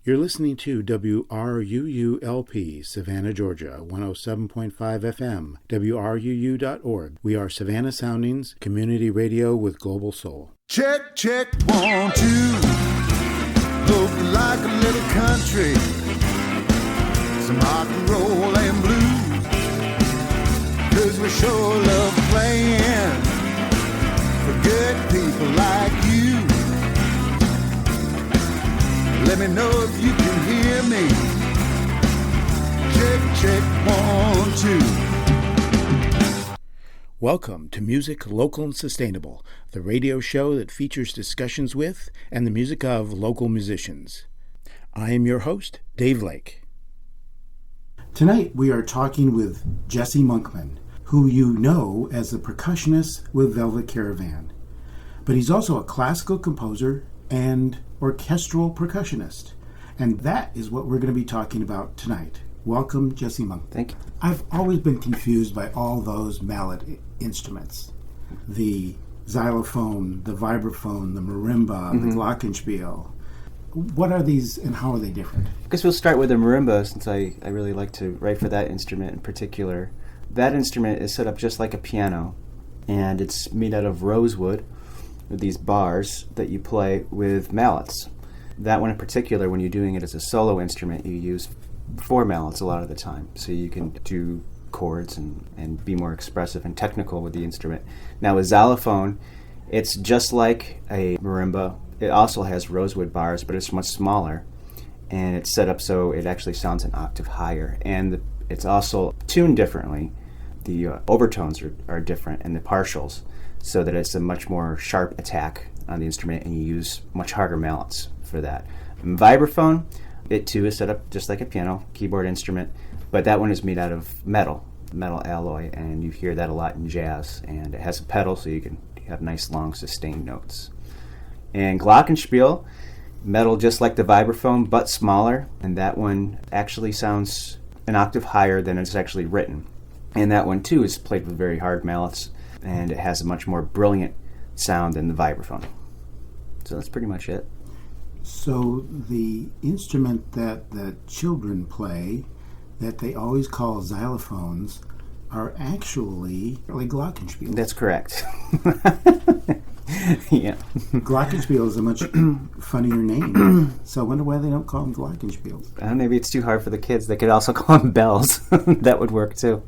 You're listening to WRUU-LP, Savannah, Georgia, 107.5 FM, WRUU.org. We are Savannah Soundings, community radio with global soul. Check, check, 1, 2. Look like a little country, some rock and roll and blues, 'cause we sure love playing for good people like you. Let me know if you can hear me. Check, check, 1, 2. Welcome to Music Local and Sustainable, the radio show that features discussions with and the music of local musicians. I am your host, Dave Lake. Tonight we are talking with Jesse Monkman, who you know as the percussionist with Velvet Caravan. But he's also a classical composer and orchestral percussionist. And that is what we're going to be talking about tonight. Welcome, Jesse Monkman. Thank you. I've always been confused by all those mallet instruments. The xylophone, the vibraphone, the marimba, the glockenspiel. What are these and how are they different? I guess we'll start with the marimba, since I really like to write for that instrument in particular. That instrument is set up just like a piano, and it's made out of rosewood with these bars that you play with mallets. That one in particular, when you're doing it as a solo instrument, you use 4 mallets a lot of the time, so you can do chords and be more expressive and technical with the instrument. Now with xylophone, it's just like a marimba. It also has rosewood bars, but it's much smaller, and it's set up so it actually sounds an octave higher, and it's also tuned differently. The overtones are different, and the partials, so that it's a much more sharp attack on the instrument, and you use much harder mallets for that. And vibraphone, it too is set up just like a piano, keyboard instrument, but that one is made out of metal alloy, and you hear that a lot in jazz, and it has a pedal so you can have nice long sustained notes. And glockenspiel, metal just like the vibraphone, but smaller, and that one actually sounds an octave higher than it's actually written. And that one too is played with very hard mallets, and it has a much more brilliant sound than the vibraphone. So that's pretty much it. So the instrument that the children play, that they always call xylophones, are actually glockenspiels. That's correct. Yeah. Glockenspiel is a much funnier name. So I wonder why they don't call them glockenspiels. Maybe it's too hard for the kids. They could also call them bells. That would work too.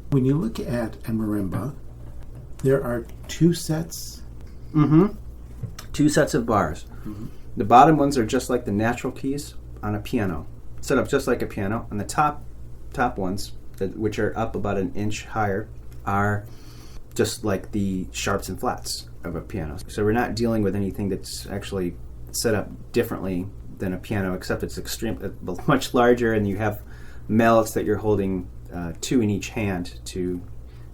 When you look at a marimba, there are 2 sets. 2 sets of bars. The bottom ones are just like the natural keys on a piano, set up just like a piano. And the top ones, which are up about an inch higher, are just like the sharps and flats of a piano. So we're not dealing with anything that's actually set up differently than a piano, except it's much larger, and you have mallets that you're holding 2 in each hand, to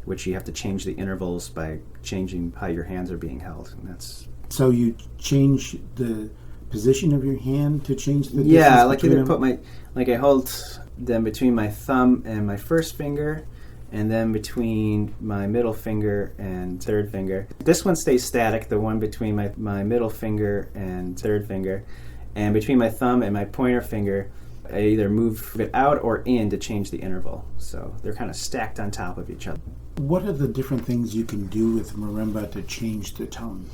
which you have to change the intervals by changing how your hands are being held. And that's so you change the position of your hand to change the distance. Yeah, like either them? I hold them between my thumb and my first finger, and then between my middle finger and third finger. This one stays static, the one between my middle finger and third finger. And between my thumb and my pointer finger, I either move it out or in to change the interval. So they're kind of stacked on top of each other. What are the different things you can do with marimba to change the tone?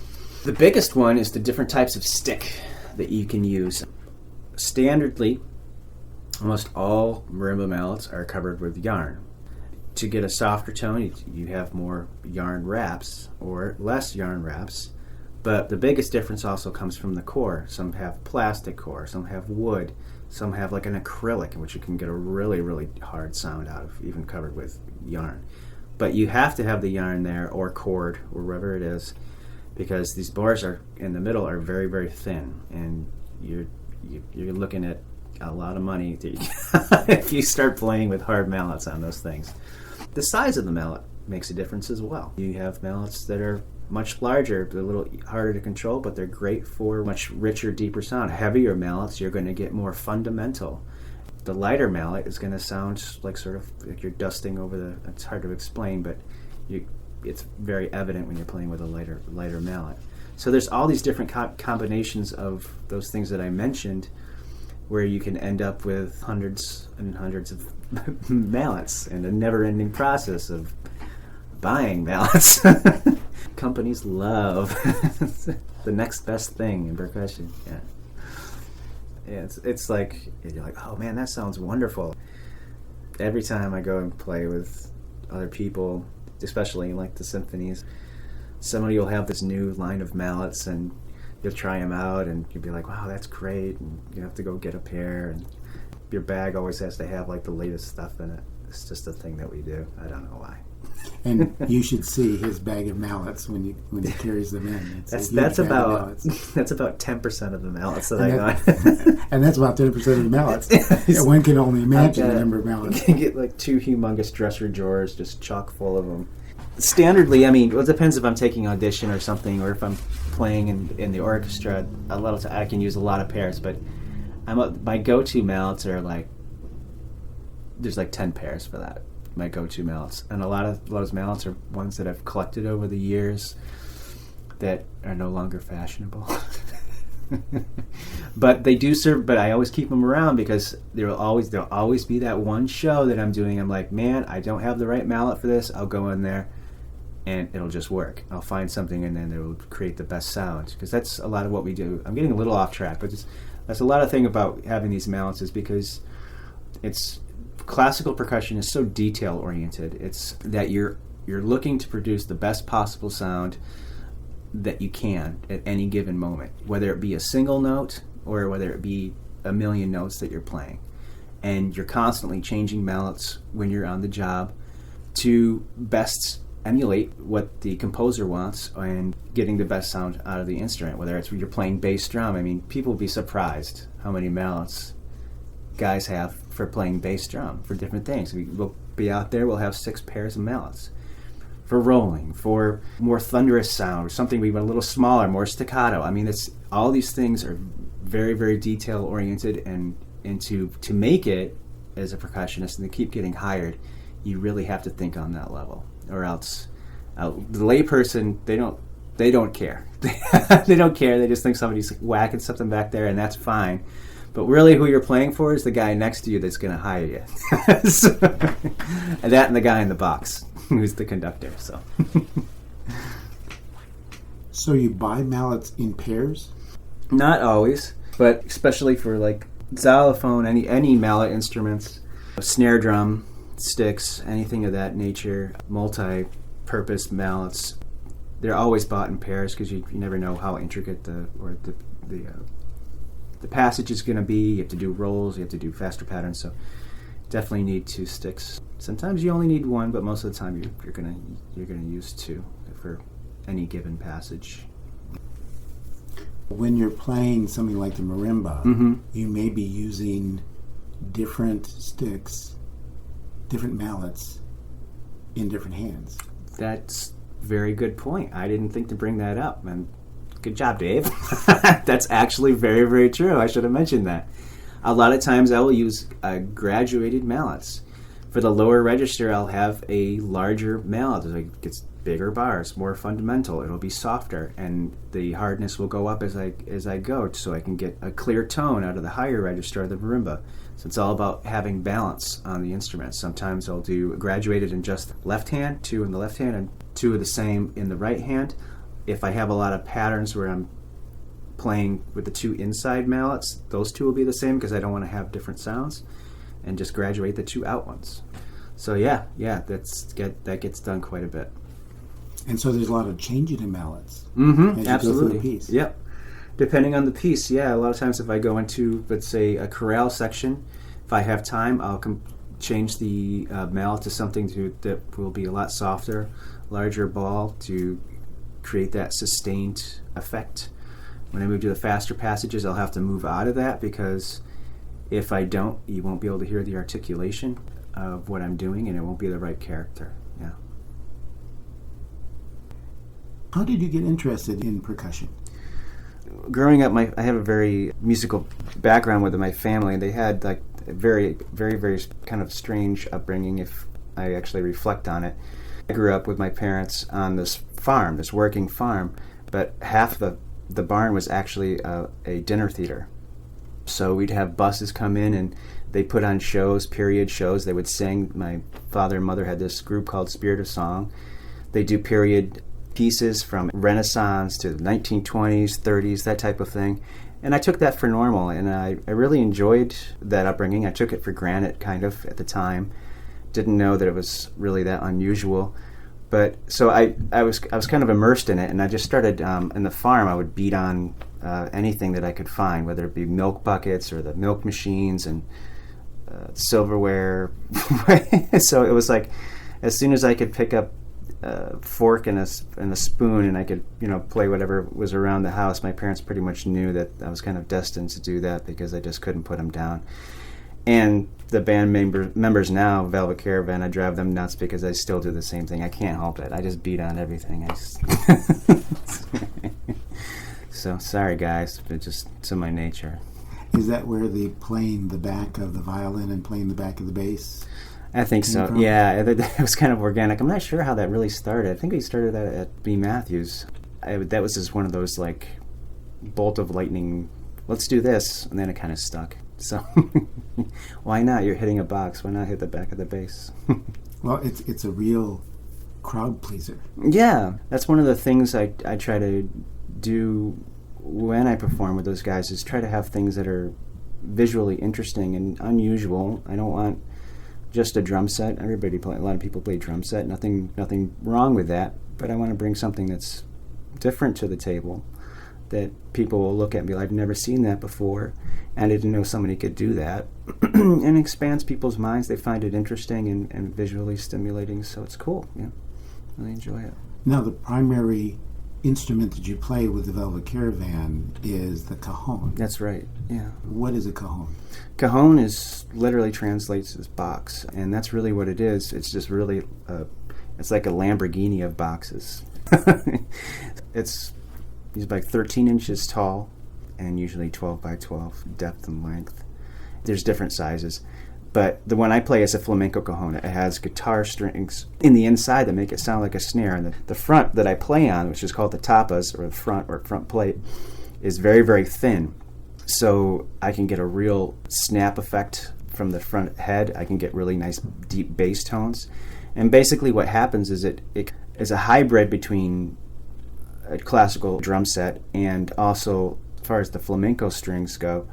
The biggest one is the different types of stick that you can use. Standardly, almost all marimba mallets are covered with yarn. To get a softer tone, you have more yarn wraps or less yarn wraps. But the biggest difference also comes from the core. Some have plastic core, some have wood, some have like an acrylic, in which you can get a really, really hard sound out of, even covered with yarn. But you have to have the yarn there, or cord, or wherever it is, because these bars are in the middle are very, very thin, and you're looking at a lot of money if you start playing with hard mallets on those things. The size of the mallet makes a difference as well. You have mallets that are much larger, they're a little harder to control, but they're great for much richer, deeper sound. Heavier mallets, you're going to get more fundamental. The lighter mallet is going to sound like sort of like you're dusting over it's hard to explain, but it's very evident when you're playing with a lighter mallet. So there's all these different combinations of those things that I mentioned, where you can end up with hundreds and hundreds of mallets and a never-ending process of buying mallets. Companies love the next best thing in percussion. Yeah, it's like, you're like, oh man, that sounds wonderful. Every time I go and play with other people, especially like the symphonies, somebody will have this new line of mallets and you'll try them out and you'll be like, wow, that's great, and you have to go get a pair, and your bag always has to have like the latest stuff in it. It's just a thing that we do. I don't know why. And you should see his bag of mallets when he carries them in. That's about 10% of the mallets that I got. And that's about 10% of the mallets. Yeah, one can only imagine the number of mallets. You can get like 2 humongous dresser drawers just chock full of them. Standardly, I mean, it depends if I'm taking audition or something, or if I'm playing in the orchestra. A lot of times I can use a lot of pairs, but my go-to mallets are like, there's like 10 pairs for that. My go-to mallets, and a lot of those mallets are ones that I've collected over the years that are no longer fashionable. But they do serve. But I always keep them around because there'll always be that one show that I'm doing. I'm like, man, I don't have the right mallet for this. I'll go in there, and it'll just work. I'll find something, and then it'll create the best sound. Because that's a lot of what we do. I'm getting a little off track, but that's a lot of thing about having these mallets is because it's. Classical percussion is so detail oriented. It's that you're looking to produce the best possible sound that you can at any given moment, whether it be a single note or whether it be a million notes that you're playing. And you're constantly changing mallets when you're on the job to best emulate what the composer wants and getting the best sound out of the instrument, whether it's when you're playing bass drum. I mean, people will be surprised how many mallets guys have for playing bass drum for different things. We'll be out there, we'll have 6 pairs of mallets. For rolling, for more thunderous sound, or something we want a little smaller, more staccato. I mean, it's all these things are very, very detail oriented, and to make it as a percussionist and to keep getting hired, you really have to think on that level, or else the layperson, they don't care. They don't care. They just think somebody's whacking something back there, and that's fine. But really who you're playing for is the guy next to you that's going to hire you. And that and the guy in the box who's the conductor. So you buy mallets in pairs? Not always, but especially for like xylophone, any mallet instruments, snare drum, sticks, anything of that nature, multi-purpose mallets, they're always bought in pairs because you never know how intricate the passage is going to be. You have to do rolls, you have to do faster patterns, so definitely need 2 sticks. Sometimes you only need 1, but most of the time you're going to use 2 for any given passage. When you're playing something like the marimba, you may be using different sticks, different mallets in different hands. That's a very good point. I didn't think to bring that up, and good job, Dave. That's actually very, very true. I should have mentioned that. A lot of times I will use graduated mallets. For the lower register, I'll have a larger mallet. It gets bigger bars, more fundamental. It'll be softer, and the hardness will go up as I go, so I can get a clear tone out of the higher register of the marimba. So it's all about having balance on the instrument. Sometimes I'll do graduated in just left hand, 2 in the left hand, and 2 of the same in the right hand. If I have a lot of patterns where I'm playing with the 2 inside mallets, those 2 will be the same because I don't want to have different sounds, and just graduate the 2 out ones. So yeah, that gets done quite a bit. And so there's a lot of changing in mallets. Absolutely. Go through the piece. Yep. Depending on the piece, a lot of times if I go into, let's say, a chorale section, if I have time, I'll change the mallet to something that will be a lot softer, larger ball to create that sustained effect. When I move to the faster passages, I'll have to move out of that because if I don't, you won't be able to hear the articulation of what I'm doing, and it won't be the right character. Yeah. How did you get interested in percussion? Growing up, I have a very musical background with my family, and they had like a very, very, very kind of strange upbringing if I actually reflect on it. I grew up with my parents on this farm, this working farm, but half the barn was actually a dinner theater. So we'd have buses come in and they put on shows, period shows. They would sing. My father and mother had this group called Spirit of Song. They do period pieces from Renaissance to the 1920s, 30s, that type of thing. And I took that for normal, and I really enjoyed that upbringing. I took it for granted, kind of, at the time. Didn't know that it was really that unusual. But so I was kind of immersed in it, and I just started in the farm. I would beat on anything that I could find, whether it be milk buckets or the milk machines and silverware. So it was like, as soon as I could pick up a fork and a spoon, and I could play whatever was around the house, my parents pretty much knew that I was kind of destined to do that because I just couldn't put them down. And the band members now, Velvet Caravan, I drive them nuts because I still do the same thing. I can't help it. I just beat on everything. So sorry, guys, but just to my nature. Is that where the playing the back of the violin and playing the back of the bass? I think so. Yeah, it was kind of organic. I'm not sure how that really started. I think we started that at B. Matthews. That was just one of those like bolt of lightning. Let's do this, and then it kind of stuck. So why not? You're hitting a box. Why not hit the back of the bass? Well, it's a real crowd pleaser. Yeah, that's one of the things I try to do when I perform with those guys, is try to have things that are visually interesting and unusual. I don't want just a drum set. A lot of people play drum set. Nothing wrong with that. But I want to bring something that's different to the table, that people will look at and be like, I've never seen that before, and I didn't know somebody could do that. And expands people's minds. They find it interesting and visually stimulating, so it's cool. Yeah, really enjoy it. Now, the primary instrument that you play with the Velvet Caravan is the cajon. That's right, yeah. What is a cajon? Cajon literally translates as box, and that's really what it is. It's just really, it's like a Lamborghini of boxes. It's like 13 inches tall and usually 12 by 12 depth and length. There's different sizes, but the one I play is a flamenco cajon. It has guitar strings in the inside that make it sound like a snare, and the front that I play on, which is called the tapas, or the front plate, is very, very thin. So I can get a real snap effect from the front head. I can get really nice deep bass tones. And basically what happens is it is a hybrid between a classical drum set and also, as far as the flamenco strings go,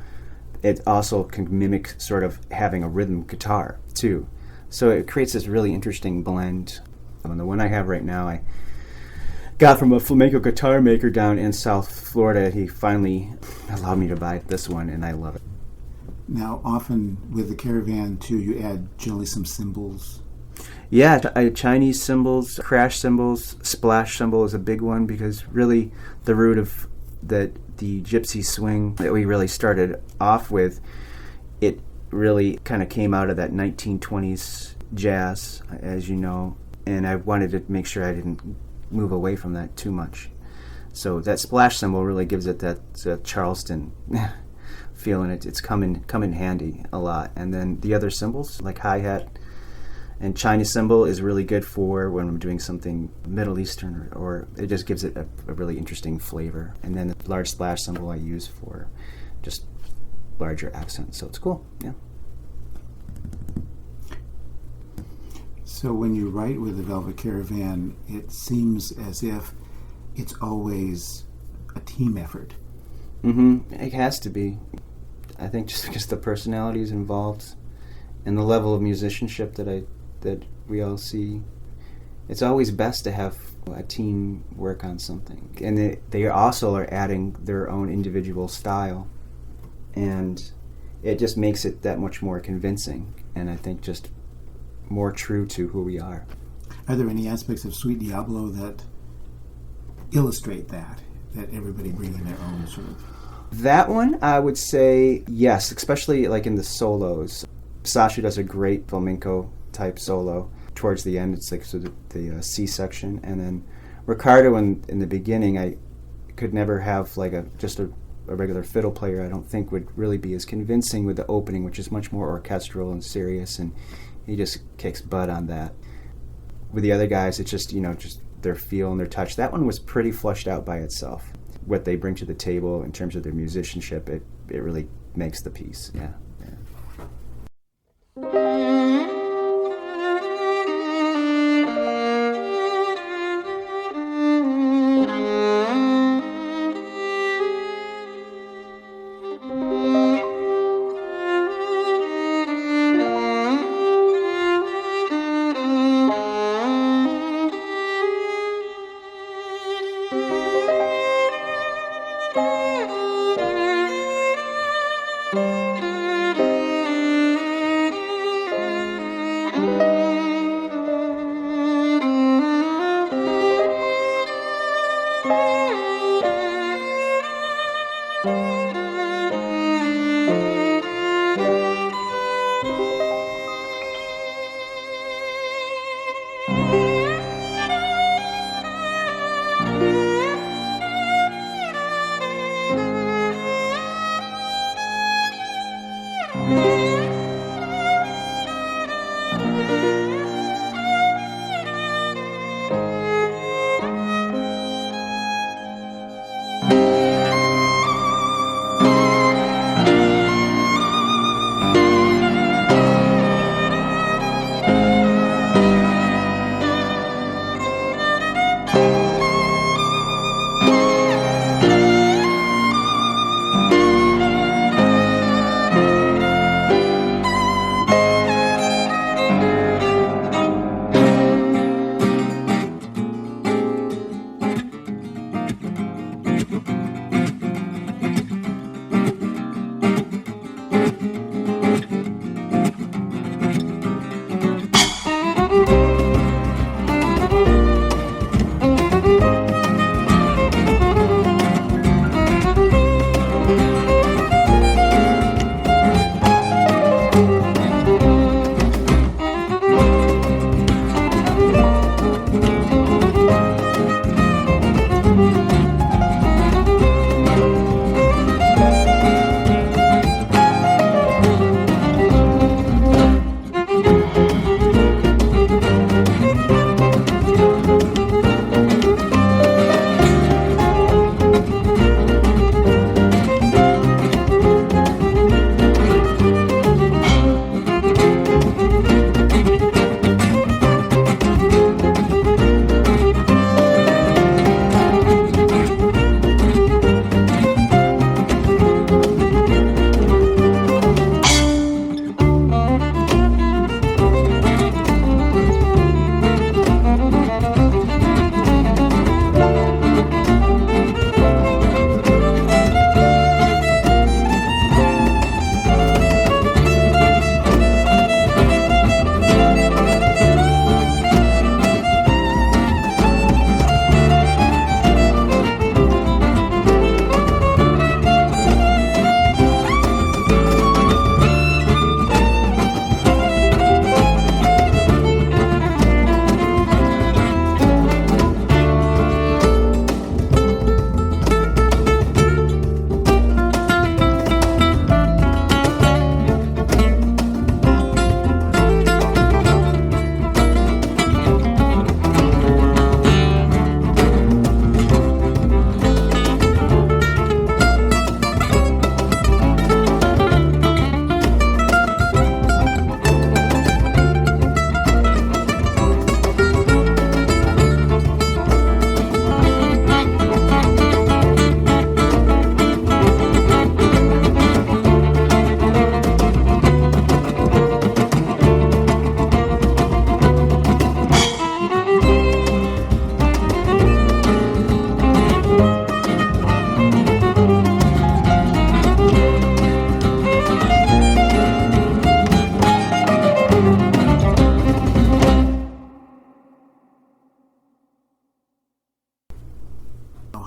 it also can mimic sort of having a rhythm guitar too. So it creates this really interesting blend. And the one I have right now, I got from a flamenco guitar maker down in South Florida. He finally allowed me to buy this one, and I love it. Now, often with the Caravan too, you add generally some cymbals. Yeah, Chinese cymbals, crash cymbals, splash cymbal is a big one, because really the root of the gypsy swing that we really started off with, it really kind of came out of that 1920s jazz, as you know, and I wanted to make sure I didn't move away from that too much. So that splash cymbal really gives it that Charleston feel, and it's come in handy a lot. And then the other cymbals, like hi-hat and Chinese cymbal, is really good for when I'm doing something Middle Eastern, or it just gives it a really interesting flavor. And then the large splash cymbal I use for just larger accents, so it's cool, yeah. So when you write with the Velvet Caravan, it seems as if it's always a team effort. Mm-hmm. It has to be. I think just because the personalities involved and the level of musicianship that we all see, it's always best to have a team work on something. And they also are adding their own individual style, and it just makes it that much more convincing, and I think just more true to who we are. Are there any aspects of Sweet Diablo that illustrate that everybody bringing their own sort of... That one, I would say yes, especially like in the solos. Sasha does a great flamenco type solo towards the end. It's like sort of the C section, and then Ricardo in the beginning, I could never have like just a regular fiddle player. I don't think would really be as convincing with the opening, which is much more orchestral and serious, and he just kicks butt on that. With the other guys, it's just just their feel and their touch. That one was pretty flushed out by itself. What they bring to the table in terms of their musicianship, it really makes the piece. Yeah.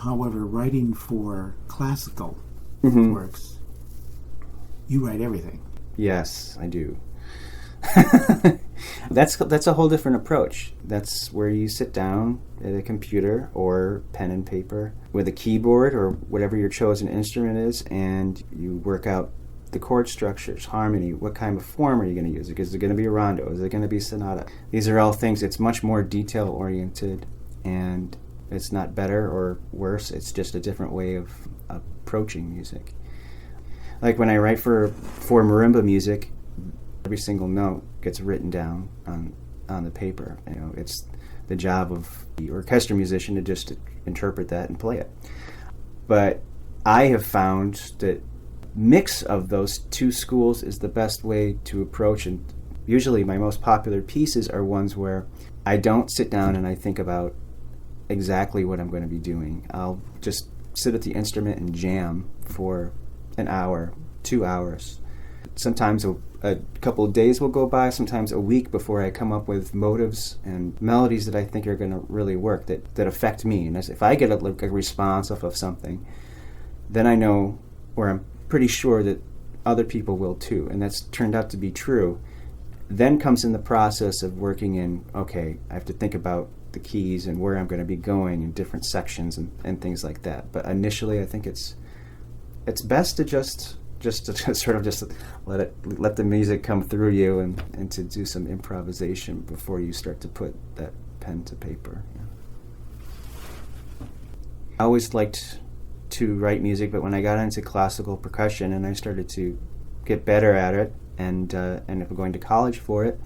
However, writing for classical works, you write everything. Yes, I do. That's a whole different approach. That's where you sit down at a computer or pen and paper with a keyboard or whatever your chosen instrument is, and you work out the chord structures, harmony, what kind of form are you going to use? Is it going to be a rondo? Is it going to be sonata? These are all things, it's much more detail-oriented, and it's not better or worse. It's just a different way of approaching music. Like when I write for marimba music, every single note gets written down on the paper. You know, it's the job of the orchestra musician to just interpret that and play it. But I have found that mix of those two schools is the best way to approach, and usually my most popular pieces are ones where I don't sit down and I think about exactly what I'm going to be doing. I'll just sit at the instrument and jam for an hour, 2 hours. Sometimes a couple of days will go by, sometimes a week before I come up with motives and melodies that I think are going to really work, that affect me. And if I get a response off of something, then I know, or I'm pretty sure that other people will too. And that's turned out to be true. Then comes in the process of working in, okay, I have to think about the keys and where I'm going to be going in different sections and things like that. But initially, I think it's best to just sort of let the music come through you and to do some improvisation before you start to put that pen to paper. Yeah. I always liked to write music, but when I got into classical percussion and I started to get better at it and ended up going to college for it,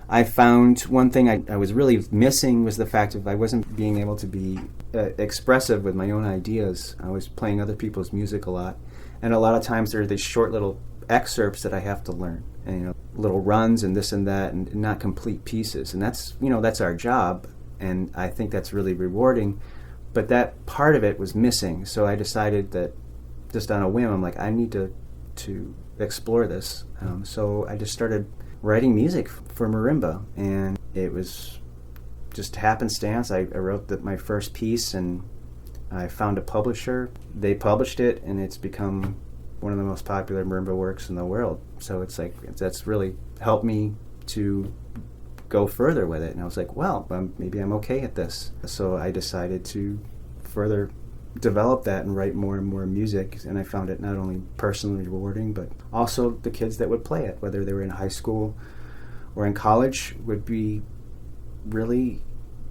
I found one thing I was really missing was the fact of I wasn't being able to be expressive with my own ideas. I was playing other people's music a lot, and a lot of times there are these short little excerpts that I have to learn, and, you know, little runs and this and that, and not complete pieces. And that's our job, and I think that's really rewarding. But that part of it was missing, so I decided that just on a whim, I'm like, I need to explore this. So I just started writing music for marimba, and it was just happenstance. I wrote my first piece, and I found a publisher. They published it, and it's become one of the most popular marimba works in the world. So it's like, that's really helped me to go further with it. And I was like, well, maybe I'm okay at this. So I decided to further develop that and write more and more music, and I found it not only personally rewarding, but also the kids that would play it, whether they were in high school or in college, would be really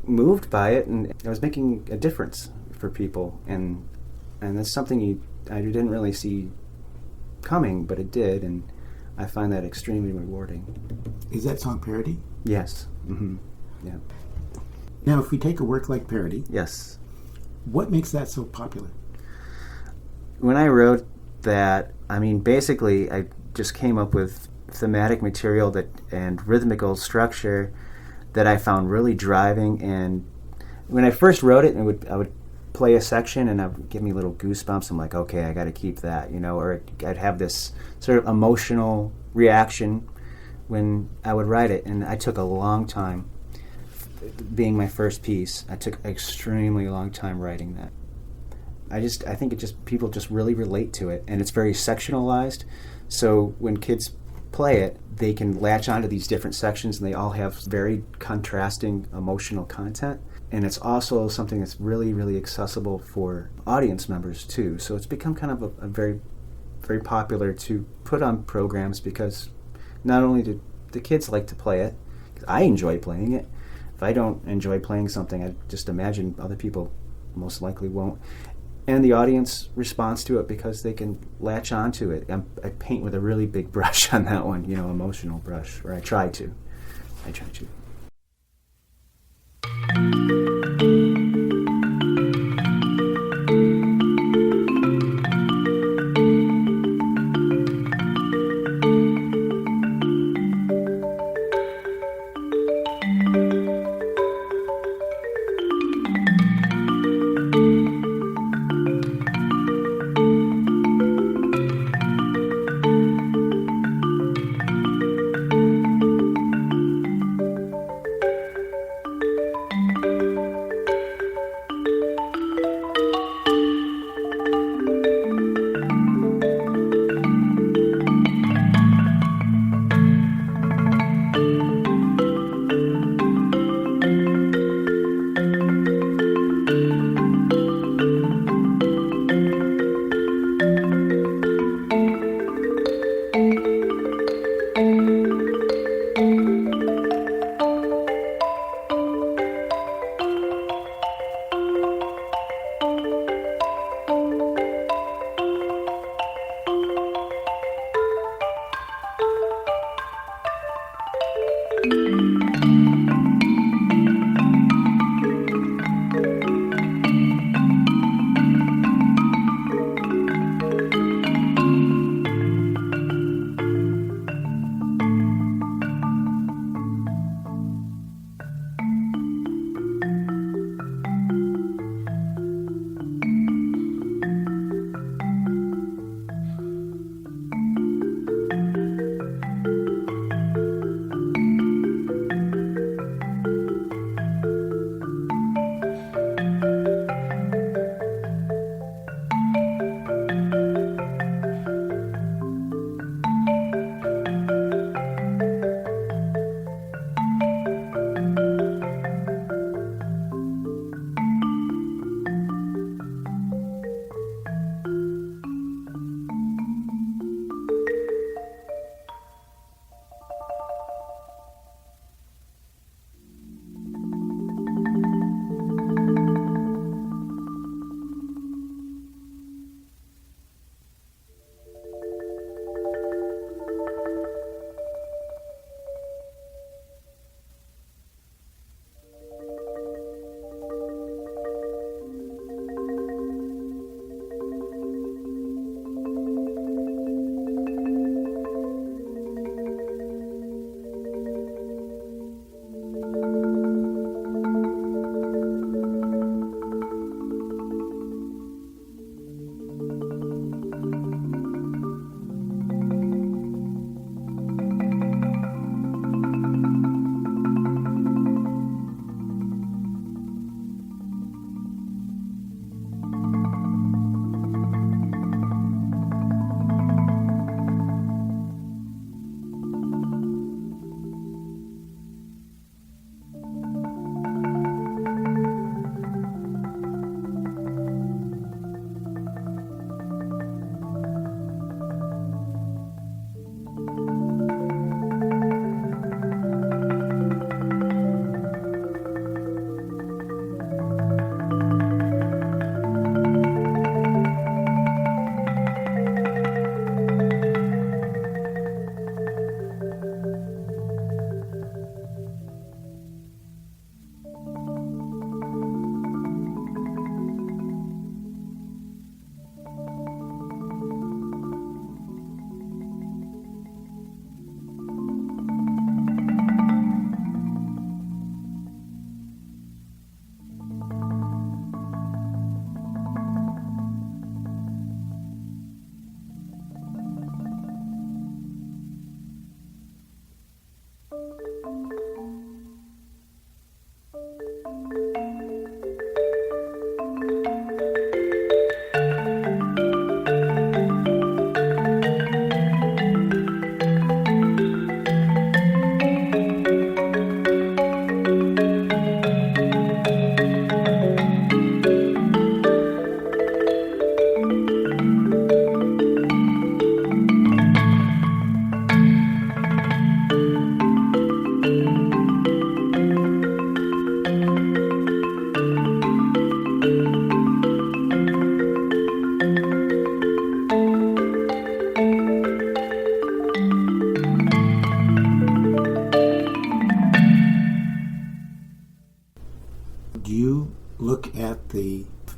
moved by it, and I was making a difference for people, and that's something I didn't really see coming, but it did, and I find that extremely rewarding. Is that song parody? Yes. Mm-hmm. Yeah. Now, if we take a work like Parody, yes, what makes that so popular? When I wrote that, I mean, basically, I just came up with thematic material and rhythmical structure that I found really driving. And when I first wrote it, I would play a section, and it would give me little goosebumps. I'm like, okay, I got to keep that, or I'd have this sort of emotional reaction when I would write it. And I took a long time. Being my first piece, I took an extremely long time writing that. I think people just really relate to it, and it's very sectionalized. So when kids play it, they can latch onto these different sections, and they all have very contrasting emotional content. And it's also something that's really, really accessible for audience members too. So it's become kind of a very, very popular to put on programs, because not only do the kids like to play it, 'cause I enjoy playing it. If I don't enjoy playing something, I just imagine other people most likely won't. And the audience responds to it because they can latch onto it. I paint with a really big brush on that one, emotional brush, or I try to.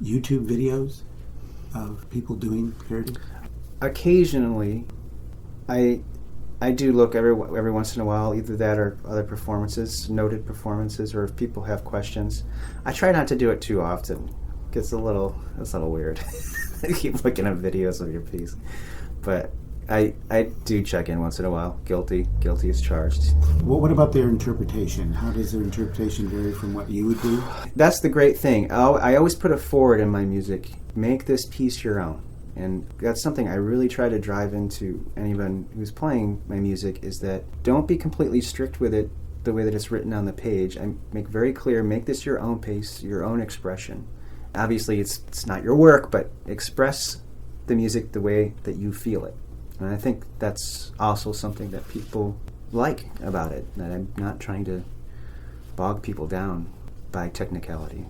YouTube videos of people doing parody? Occasionally, I do look every once in a while, either that or other performances, noted performances, or if people have questions. I try not to do it too often. It's a little weird. I keep looking at videos of your piece, but I do check in once in a while. Guilty as charged. Well, what about their interpretation? How does their interpretation vary from what you would do? That's the great thing. I always put it forward in my music. Make this piece your own. And that's something I really try to drive into anyone who's playing my music, is that don't be completely strict with it the way that it's written on the page. I make very clear, make this your own pace, your own expression. Obviously, it's not your work, but express the music the way that you feel it. And I think that's also something that people like about it, that I'm not trying to bog people down by technicality.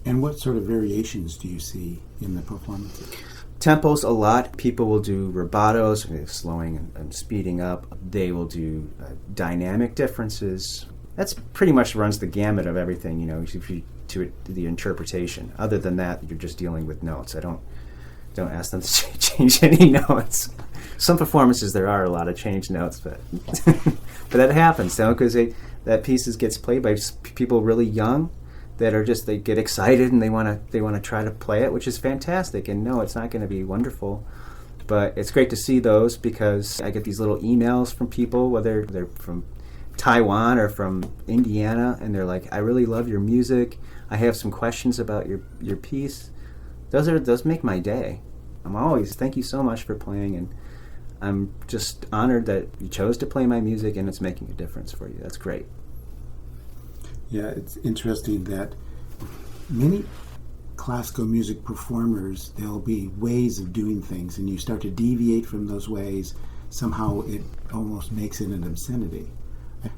And what sort of variations do you see in the performances? Tempos a lot. People will do rubatos, slowing and speeding up. They will do dynamic differences. That's pretty much runs the gamut of everything, if you to the interpretation. Other than that, you're just dealing with notes. I don't ask them to change any notes. Some performances there are a lot of change notes, but but that happens, because that piece gets played by people really young that are just, they get excited and they want to try to play it, which is fantastic. And no, it's not going to be wonderful, but it's great to see those, because I get these little emails from people, whether they're from Taiwan or from Indiana, and they're like, I really love your music. I have some questions about your piece. Those make my day. I'm always, thank you so much for playing, and I'm just honored that you chose to play my music and it's making a difference for you. That's great. Yeah, it's interesting that many classical music performers, there'll be ways of doing things, and you start to deviate from those ways. Somehow it almost makes it an obscenity.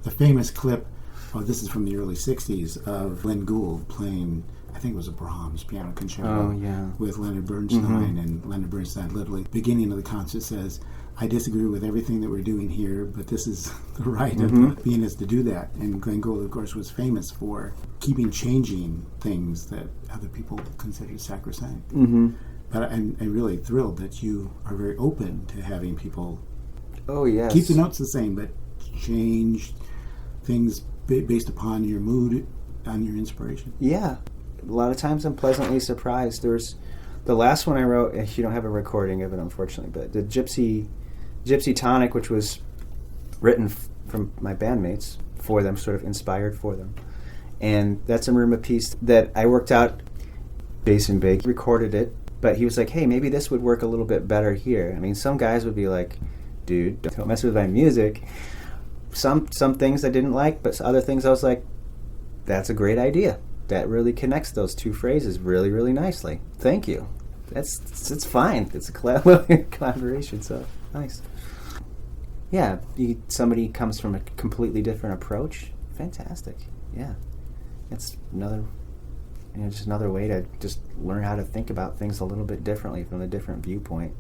The famous clip, this is from the early 60s, of Glenn Gould playing, I think it was a Brahms piano concerto with Leonard Bernstein, and Leonard Bernstein literally, beginning of the concert, says, I disagree with everything that we're doing here, but this is the right of the pianist to do that. And Glenn Gould, of course, was famous for changing things that other people considered sacrosanct. But I'm really thrilled that you are very open to having people keep the notes the same, but change things based upon your mood, on your inspiration. Yeah. A lot of times I'm pleasantly surprised. There's the last one I wrote, you don't have a recording of it, unfortunately, but the Gypsy Tonic, which was written from my bandmates for them, sort of inspired for them. And that's a marimba piece that I worked out. Jason Bake recorded it, but he was like, hey, maybe this would work a little bit better here. I mean, some guys would be like, dude, don't mess with my music. Some things I didn't like, but other things I was like, that's a great idea. That really connects those two phrases really, really nicely. Thank you. It's fine. It's a collaboration, so nice. Yeah, somebody comes from a completely different approach. Fantastic. Yeah, it's just another way to just learn how to think about things a little bit differently from a different viewpoint.